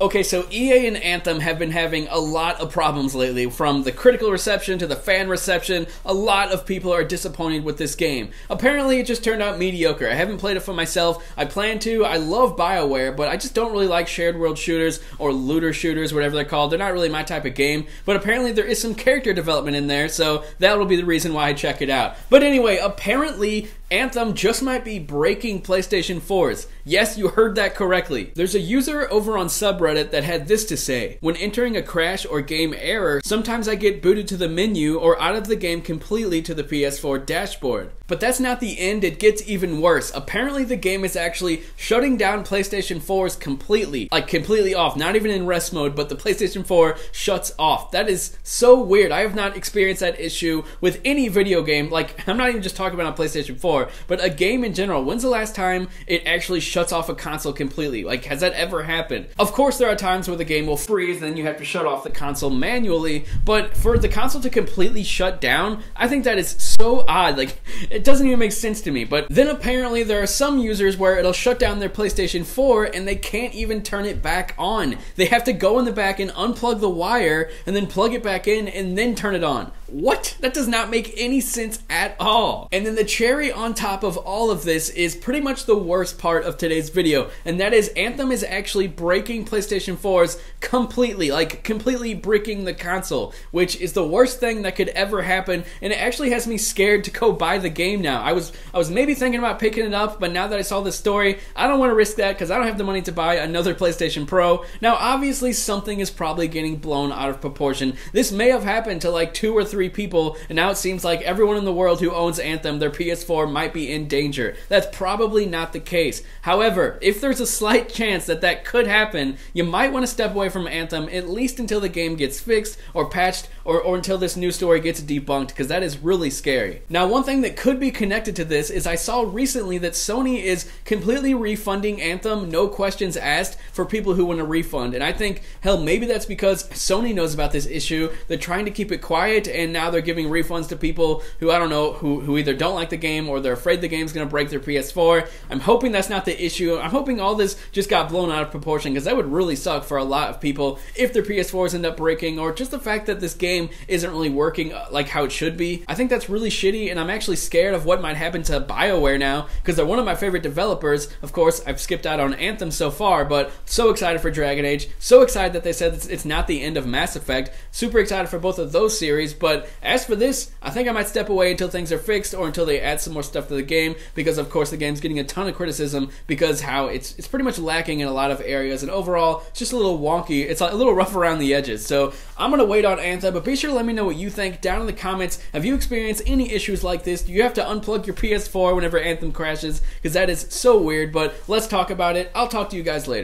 Okay, so EA and Anthem have been having a lot of problems lately, from the critical reception to the fan reception. A lot of people are disappointed with this game. Apparently, it just turned out mediocre. I haven't played it for myself. I plan to. I love Bioware, but I just don't really like shared world shooters or looter shooters, whatever they're called. They're not really my type of game, but apparently there is some character development in there, so that will be the reason why I check it out. But anyway, apparently Anthem just might be breaking PlayStation 4s. Yes, you heard that correctly. There's a user over on subreddit that had this to say: when entering a crash or game error, sometimes I get booted to the menu or out of the game completely to the PS4 dashboard. But that's not the end, it gets even worse. Apparently the game is actually shutting down PlayStation 4s completely. Like completely off, not even in rest mode, but the PlayStation 4 shuts off. That is so weird. I have not experienced that issue with any video game. Like, I'm not even just talking about on PlayStation 4, but a game in general. When's the last time it actually shuts off a console completely? Like, has that ever happened? Of course there are times where the game will freeze and then you have to shut off the console manually, but for the console to completely shut down, I think that is so odd. Like, it doesn't even make sense to me. But then apparently there are some users where it'll shut down their PlayStation 4 and they can't even turn it back on. They have to go in the back and unplug the wire and then plug it back in and then turn it on. What? That does not make any sense at all. And then the cherry on top of all of this is pretty much the worst part of today's video, and that is Anthem is actually breaking PlayStation 4s completely, like completely bricking the console, which is the worst thing that could ever happen, and it actually has me scared to go buy the game now. I was maybe thinking about picking it up, but now that I saw this story, I don't want to risk that because I don't have the money to buy another PlayStation Pro. Now obviously something is probably getting blown out of proportion. This may have happened to like 2 or 3 people, and now it seems like everyone in the world who owns Anthem, their PS4 might be in danger. That's probably not the case. However, if there's a slight chance that that could happen, you might want to step away from Anthem at least until the game gets fixed or patched, or until this news story gets debunked, because that is really scary. Now, one thing that could be connected to this is I saw recently that Sony is completely refunding Anthem, no questions asked, for people who want a refund. And I think, hell, maybe that's because Sony knows about this issue. They're trying to keep it quiet, and now they're giving refunds to people who, I don't know, who either don't like the game or they're afraid the game's going to break their PS4. I'm hoping that's not the issue. I'm hoping all this just got blown out of proportion, because that would really suck for a lot of people if their PS4s end up breaking, or just the fact that this game isn't really working like how it should be. I think that's really shitty, and I'm actually scared of what might happen to Bioware now, because they're one of my favorite developers. Of course, I've skipped out on Anthem so far, but so excited for Dragon Age, so excited that they said it's not the end of Mass Effect, super excited for both of those series. But as for this, I think I might step away until things are fixed, or until they add some more stuff to the game, because of course the game's getting a ton of criticism because how it's pretty much lacking in a lot of areas, and overall it's just a little wonky. It's a little rough around the edges. So I'm gonna wait on Anthem, but be sure to let me know what you think down in the comments. Have you experienced any issues like this? Do you have to unplug your PS4 whenever Anthem crashes? Because that is so weird, but let's talk about it. I'll talk to you guys later.